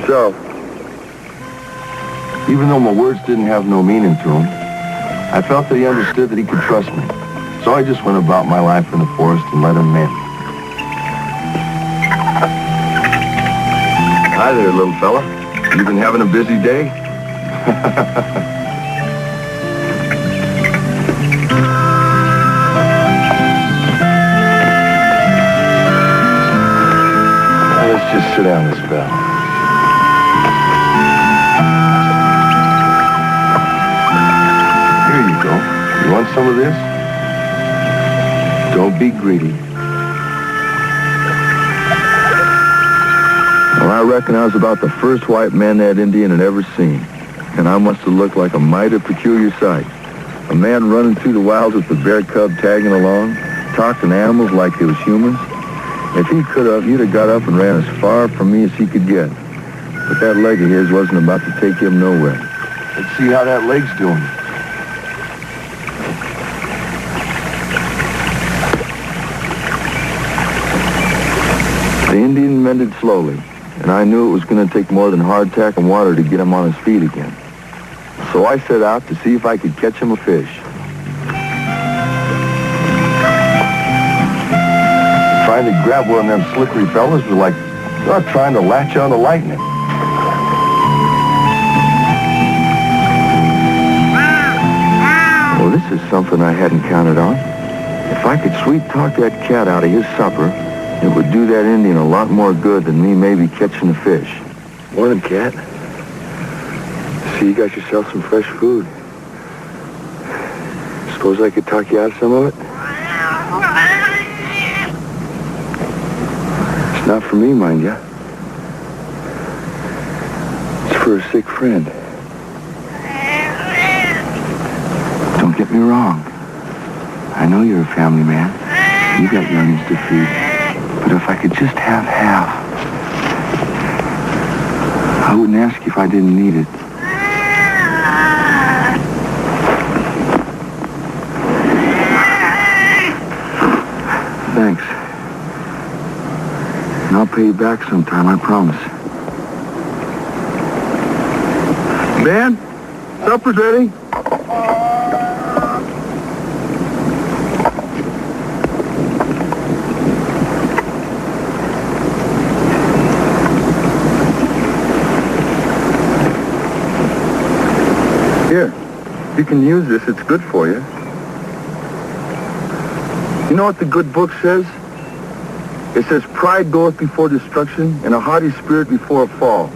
yourself. Even though my words didn't have no meaning to him, I felt that he understood that he could trust me. So I just went about my life in the forest and let him in. Hi there, little fella. You been having a busy day? Let's just sit down this bell. Here you go. You want some of this? Don't be greedy. Well, I reckon I was about the first white man that Indian had ever seen. And I must have looked like a mighty peculiar sight. A man running through the wilds with the bear cub tagging along, talking to animals like they was humans. If he could have, he'd have got up and ran as far from me as he could get. But that leg of his wasn't about to take him nowhere. Let's see how that leg's doing. The Indian mended slowly, and I knew it was going to take more than hardtack and water to get him on his feet again. So I set out to see if I could catch him a fish. Trying to grab one of them slippery fellas was like trying to latch on to lightning. Well, this is something I hadn't counted on. If I could sweet-talk that cat out of his supper, it would do that Indian a lot more good than me maybe catching a fish. Morning, cat. See, you got yourself some fresh food. Suppose I could talk you out of some of it? It's not for me, mind ya. It's for a sick friend. Don't get me wrong. I know you're a family man. You got youngins to feed. But if I could just have half, I wouldn't ask you if I didn't need it. Thanks. And I'll pay you back sometime, I promise. Man, supper's ready. Here, you can use this. It's good for you. You know what the good book says? It says, pride goeth before destruction and a haughty spirit before a fall.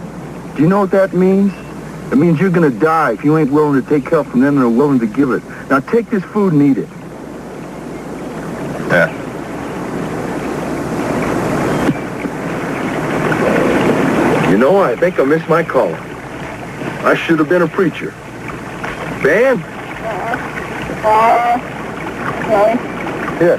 Do you know what that means? It means you're going to die if you ain't willing to take help from them that are willing to give it. Now take this food and eat it. Yeah. You know, I think I missed my calling. I should have been a preacher. Ben? Here.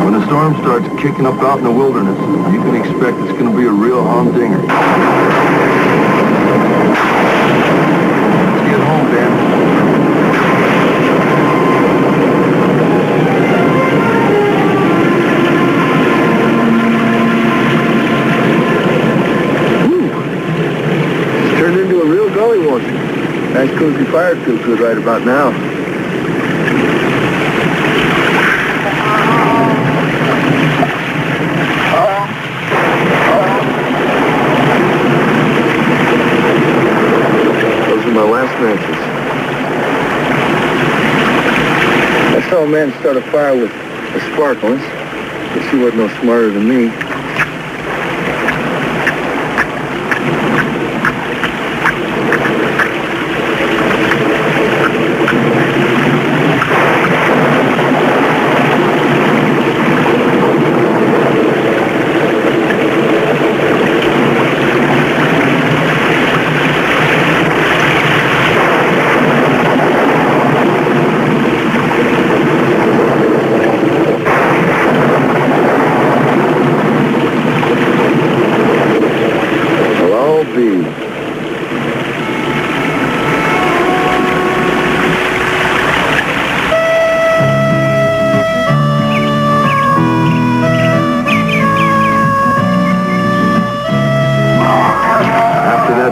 When the storm starts kicking up out in the wilderness, you can expect it's going to be a real humdinger. Let's get home, Ben. Nice cozy fire feels good right about now. Those are my last matches. I saw a man start a fire with a spark once. Guess he wasn't no smarter than me.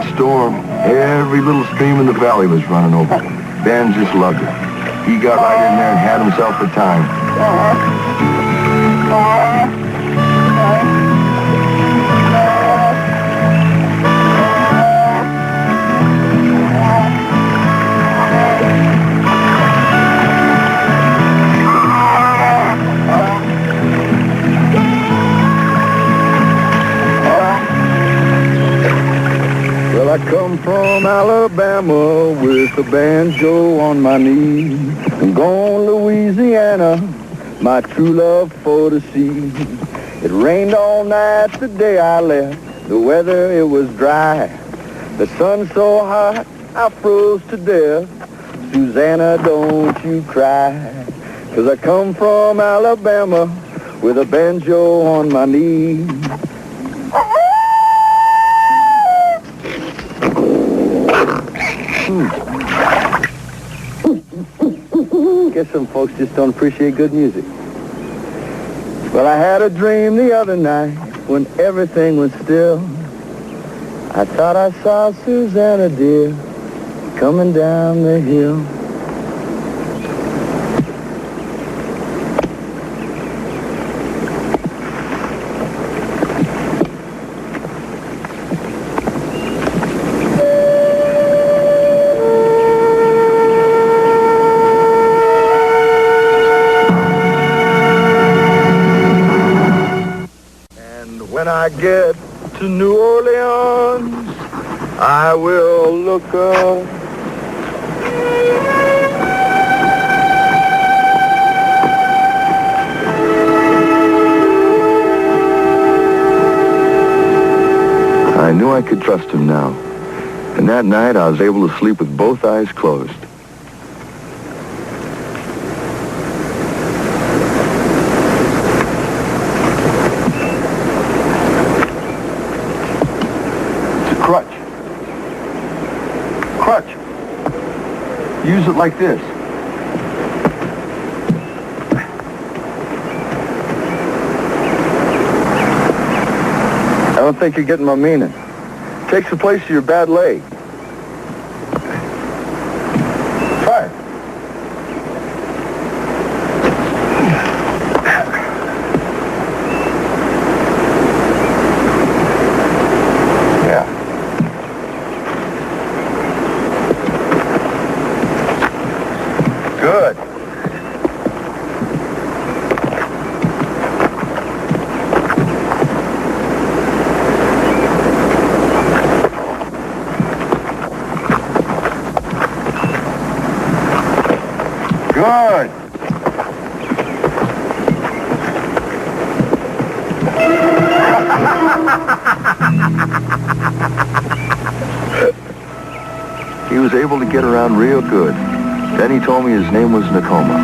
that storm, every little stream in the valley was running over. Ben just loved it. He got right in there and had himself a time. Well, I come from Alabama with a banjo on my knee. I'm going to Louisiana, my true love for to see. It rained all night the day I left. The weather, it was dry. The sun so hot, I froze to death. Susanna, don't you cry. 'Cause I come from Alabama with a banjo on my knee. Guess some folks just don't appreciate good music. Well, I had a dream the other night when everything was still. I thought I saw Susanna, dear, coming down the hill. When I get to New Orleans, I will look up. I knew I could trust him now. And that night, I was able to sleep with both eyes closed. Crutch. Use it like this. I don't think you're getting my meaning. Takes the place of your bad leg. Try it. Good. Good. He was able to get around real good. Then he told me his name was Nakoma.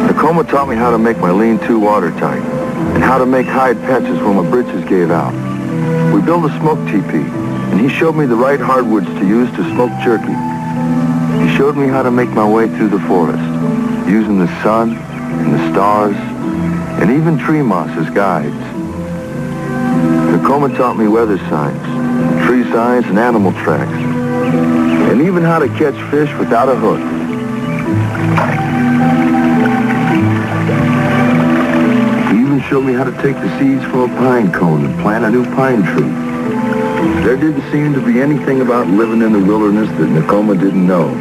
Nakoma taught me how to make my lean-to watertight and how to make hide patches when my britches gave out. We built a smoke teepee, and he showed me the right hardwoods to use to smoke jerky. He showed me how to make my way through the forest, using the sun and the stars and even tree moss as guides. Nakoma taught me weather signs, tree signs, and animal tracks, and even how to catch fish without a hook. He even showed me how to take the seeds from a pine cone and plant a new pine tree. There didn't seem to be anything about living in the wilderness that Nakoma didn't know.